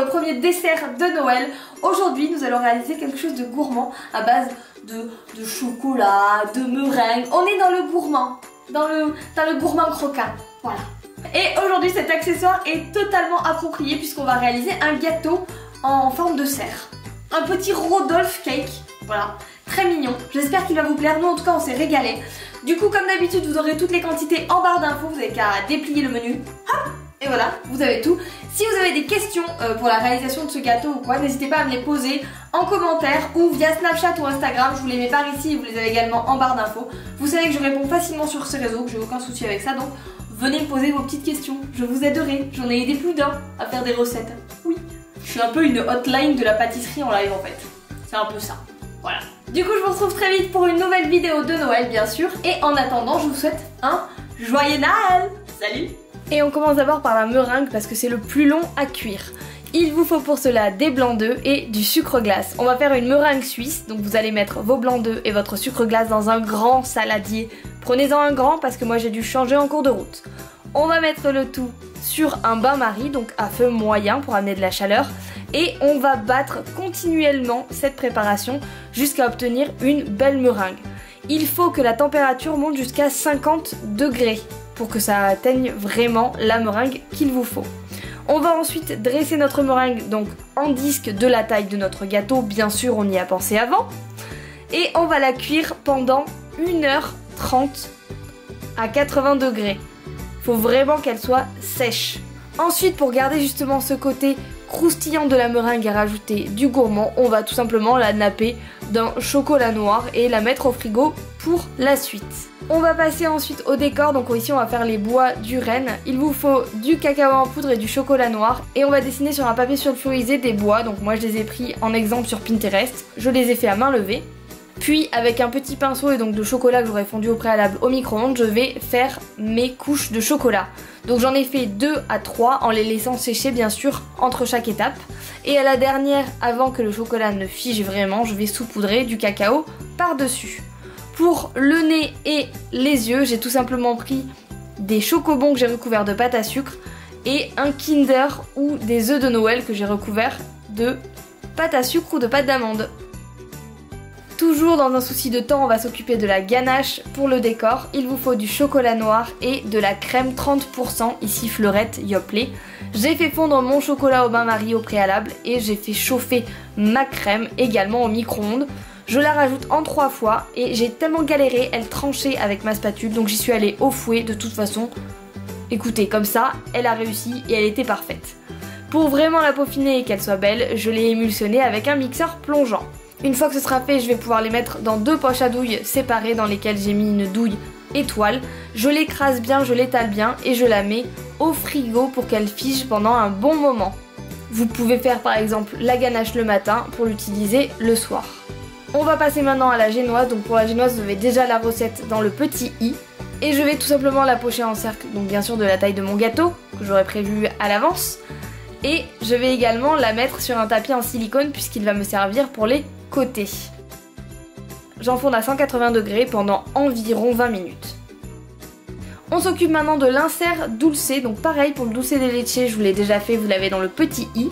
le premier dessert de Noël. Aujourd'hui nous allons réaliser quelque chose de gourmand à base de chocolat, de meringue. On est dans le gourmand, dans le gourmand croquant, voilà. Et aujourd'hui cet accessoire est totalement approprié puisqu'on va réaliser un gâteau en forme de cerf. Un petit Rodolphe cake, voilà, très mignon. J'espère qu'il va vous plaire, nous en tout cas on s'est régalé. Du coup comme d'habitude vous aurez toutes les quantités en barre d'infos, vous n'avez qu'à déplier le menu. Hop, et voilà, vous avez tout. Si vous avez des questions pour la réalisation de ce gâteau ou quoi, n'hésitez pas à me les poser en commentaire ou via Snapchat ou Instagram. Je vous les mets par ici et vous les avez également en barre d'infos. Vous savez que je réponds facilement sur ces réseaux, que j'ai aucun souci avec ça, donc venez me poser vos petites questions. Je vous aiderai, j'en ai aidé plus d'un à faire des recettes. Oui, je suis un peu une hotline de la pâtisserie en live en fait. C'est un peu ça, voilà. Du coup je vous retrouve très vite pour une nouvelle vidéo de Noël bien sûr. Et en attendant je vous souhaite un joyeux Noël. Salut. Et on commence d'abord par la meringue parce que c'est le plus long à cuire. Il vous faut pour cela des blancs d'œufs et du sucre glace. On va faire une meringue suisse, donc vous allez mettre vos blancs d'œufs et votre sucre glace dans un grand saladier. Prenez-en un grand parce que moi j'ai dû changer en cours de route. On va mettre le tout sur un bain-marie, donc à feu moyen pour amener de la chaleur. Et on va battre continuellement cette préparation jusqu'à obtenir une belle meringue. Il faut que la température monte jusqu'à 50 degrés pour que ça atteigne vraiment la meringue qu'il vous faut. On va ensuite dresser notre meringue donc en disque de la taille de notre gâteau, bien sûr on y a pensé avant. Et on va la cuire pendant 1h30 à 80 degrés. Faut vraiment qu'elle soit sèche. Ensuite pour garder justement ce côté croustillant de la meringue et rajouter du gourmand, on va tout simplement la napper d'un chocolat noir et la mettre au frigo pour la suite. On va passer ensuite au décor, donc ici on va faire les bois du renne. Il vous faut du cacao en poudre et du chocolat noir et on va dessiner sur un papier sulfurisé des bois, donc moi je les ai pris en exemple sur Pinterest, je les ai fait à main levée. Puis avec un petit pinceau et donc de chocolat que j'aurais fondu au préalable au micro-ondes, je vais faire mes couches de chocolat. Donc j'en ai fait 2 à 3 en les laissant sécher bien sûr entre chaque étape. Et à la dernière, avant que le chocolat ne fige vraiment, je vais saupoudrer du cacao par-dessus. Pour le nez et les yeux, j'ai tout simplement pris des chocobons que j'ai recouverts de pâte à sucre et un Kinder ou des œufs de Noël que j'ai recouverts de pâte à sucre ou de pâte d'amande. Toujours dans un souci de temps, on va s'occuper de la ganache pour le décor. Il vous faut du chocolat noir et de la crème 30%, ici Fleurette Yoplait. J'ai fait fondre mon chocolat au bain-marie au préalable et j'ai fait chauffer ma crème également au micro-ondes. Je la rajoute en 3 fois et j'ai tellement galéré, elle tranchait avec ma spatule, donc j'y suis allée au fouet de toute façon. Écoutez, comme ça, elle a réussi et elle était parfaite. Pour vraiment la peaufiner et qu'elle soit belle, je l'ai émulsionnée avec un mixeur plongeant. Une fois que ce sera fait, je vais pouvoir les mettre dans 2 poches à douille séparées dans lesquelles j'ai mis une douille étoile. Je l'écrase bien, je l'étale bien et je la mets au frigo pour qu'elle fige pendant un bon moment. Vous pouvez faire par exemple la ganache le matin pour l'utiliser le soir. On va passer maintenant à la génoise. Donc pour la génoise, vous avez déjà la recette dans le petit i. Et je vais tout simplement la pocher en cercle, donc bien sûr de la taille de mon gâteau, que j'aurais prévu à l'avance. Et je vais également la mettre sur un tapis en silicone puisqu'il va me servir pour les côtés. J'enfourne à 180 degrés pendant environ 20 minutes. On s'occupe maintenant de l'insert dulce, donc pareil pour le dulce de leche, je vous l'ai déjà fait, vous l'avez dans le petit i.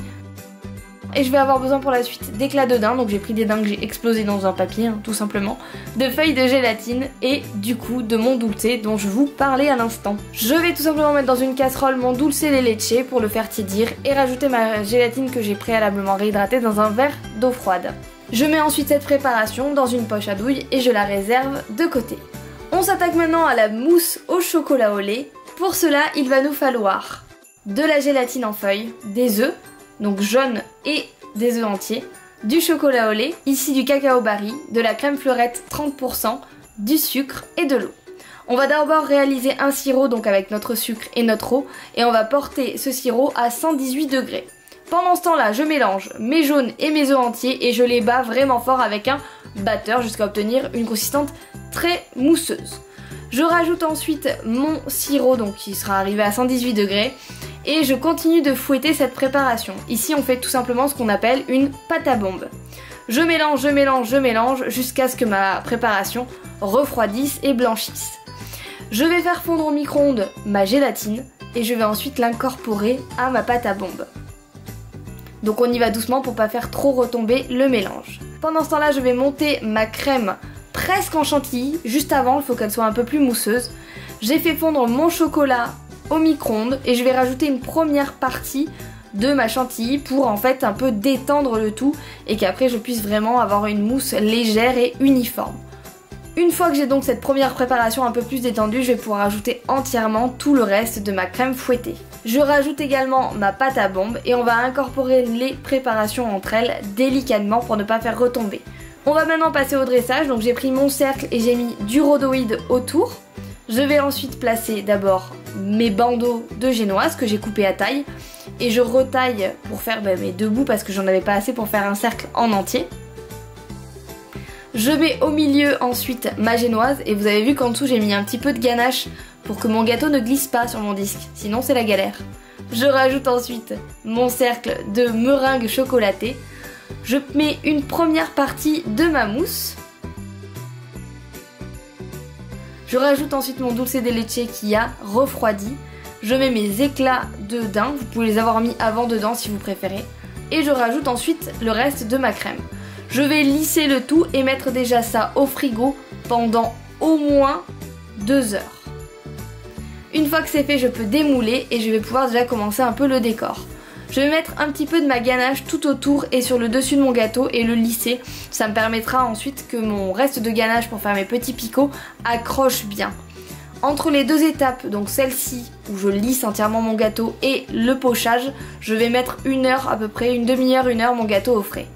Et je vais avoir besoin pour la suite d'éclats de daim, donc j'ai pris des daims que j'ai explosés dans un papier, hein, tout simplement, de feuilles de gélatine et du coup de mon dulce dont je vous parlais à l'instant. Je vais tout simplement mettre dans une casserole mon dulce de leche pour le faire tiédir et rajouter ma gélatine que j'ai préalablement réhydratée dans un verre d'eau froide. Je mets ensuite cette préparation dans une poche à douille et je la réserve de côté. On s'attaque maintenant à la mousse au chocolat au lait. Pour cela, il va nous falloir de la gélatine en feuilles, des œufs, donc jaunes et des œufs entiers, du chocolat au lait, ici du cacao barry, de la crème Fleurette 30%, du sucre et de l'eau. On va d'abord réaliser un sirop donc avec notre sucre et notre eau et on va porter ce sirop à 118 degrés. Pendant ce temps-là, je mélange mes jaunes et mes œufs entiers et je les bats vraiment fort avec un batteur jusqu'à obtenir une consistance très mousseuse. Je rajoute ensuite mon sirop donc qui sera arrivé à 118 degrés et je continue de fouetter cette préparation. Ici on fait tout simplement ce qu'on appelle une pâte à bombe. Je mélange, je mélange, je mélange jusqu'à ce que ma préparation refroidisse et blanchisse. Je vais faire fondre au micro-ondes ma gélatine et je vais ensuite l'incorporer à ma pâte à bombe. Donc on y va doucement pour pas faire trop retomber le mélange. Pendant ce temps-là, je vais monter ma crème presque en chantilly. Juste avant, il faut qu'elle soit un peu plus mousseuse. J'ai fait fondre mon chocolat au micro-ondes et je vais rajouter une première partie de ma chantilly pour en fait un peu détendre le tout et qu'après je puisse vraiment avoir une mousse légère et uniforme. Une fois que j'ai donc cette première préparation un peu plus détendue, je vais pouvoir ajouter entièrement tout le reste de ma crème fouettée. Je rajoute également ma pâte à bombe et on va incorporer les préparations entre elles délicatement pour ne pas faire retomber. On va maintenant passer au dressage, donc j'ai pris mon cercle et j'ai mis du rhodoïde autour. Je vais ensuite placer d'abord mes bandeaux de génoise que j'ai coupés à taille et je retaille pour faire mes deux bouts parce que j'en avais pas assez pour faire un cercle en entier. Je mets au milieu ensuite ma génoise et vous avez vu qu'en dessous j'ai mis un petit peu de ganache pour que mon gâteau ne glisse pas sur mon disque, sinon c'est la galère. Je rajoute ensuite mon cercle de meringue chocolatée. Je mets une première partie de ma mousse. Je rajoute ensuite mon dulce de leche qui a refroidi. Je mets mes éclats de daim, vous pouvez les avoir mis avant dedans si vous préférez. Et je rajoute ensuite le reste de ma crème. Je vais lisser le tout et mettre déjà ça au frigo pendant au moins 2 heures. Une fois que c'est fait, je peux démouler et je vais pouvoir déjà commencer un peu le décor. Je vais mettre un petit peu de ma ganache tout autour et sur le dessus de mon gâteau et le lisser. Ça me permettra ensuite que mon reste de ganache pour faire mes petits picots accroche bien. Entre les deux étapes, donc celle-ci où je lisse entièrement mon gâteau et le pochage, je vais mettre 1 heure à peu près, une demi-heure, 1 heure mon gâteau au frais.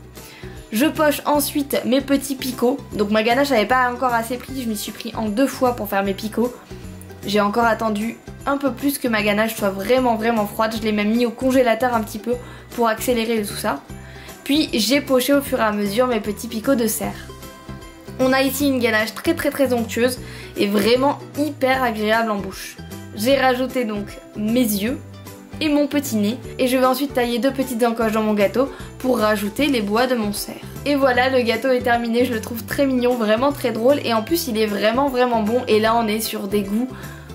Je poche ensuite mes petits picots. Donc ma ganache n'avait pas encore assez pris, je m'y suis pris en 2 fois pour faire mes picots. J'ai encore attendu un peu plus que ma ganache soit vraiment froide. Je l'ai même mis au congélateur un petit peu pour accélérer tout ça. Puis j'ai poché au fur et à mesure mes petits picots de serre. On a ici une ganache très onctueuse et vraiment hyper agréable en bouche. J'ai rajouté donc mes yeux et mon petit nez et je vais ensuite tailler 2 petites encoches dans mon gâteau pour rajouter les bois de mon cerf. Et voilà, le gâteau est terminé, je le trouve très mignon, vraiment très drôle et en plus il est vraiment bon et là on est sur des goûts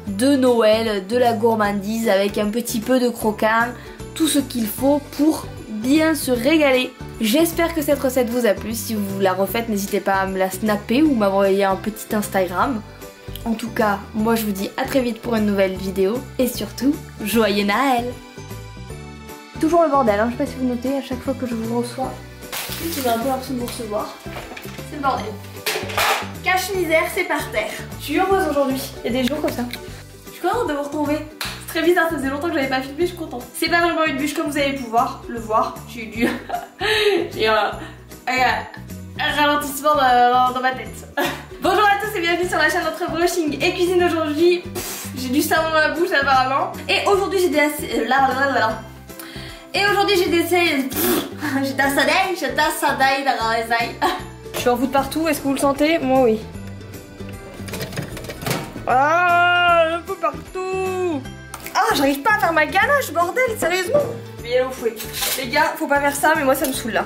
de Noël, de la gourmandise avec un petit peu de croquant, tout ce qu'il faut pour bien se régaler. J'espère que cette recette vous a plu, si vous la refaites n'hésitez pas à me la snapper ou m'envoyer un petit Instagram. En tout cas, moi je vous dis à très vite pour une nouvelle vidéo et surtout, joyeux Noël! Toujours le bordel, hein. Je sais pas si vous notez, à chaque fois que je vous reçois, j'ai un peu l'impression de vous recevoir. C'est le bordel. Cache-misère, c'est par terre. Je suis heureuse aujourd'hui, il y a des jours comme ça. Je suis contente de vous retrouver. C'est très bizarre, ça faisait longtemps que j'avais pas filmé, je suis contente. C'est pas vraiment une bûche comme vous allez pouvoir le voir. J'ai eu du... j'ai un ralentissement dans ma tête. Bonjour à tous et bienvenue sur la chaîne Notre Brushing et Cuisine. Aujourd'hui, j'ai du savon dans la bouche apparemment. Et aujourd'hui j'ai des... Et aujourd'hui j'ai des... J'ai des sadai dans les ailes. Je suis en foutre partout, est-ce que vous le sentez? Moi oui. Ah, un peu partout. Ah, j'arrive pas à faire ma ganache, bordel, sérieusement. Mais il est au fouet. Les gars, faut pas faire ça, mais moi ça me saoule là.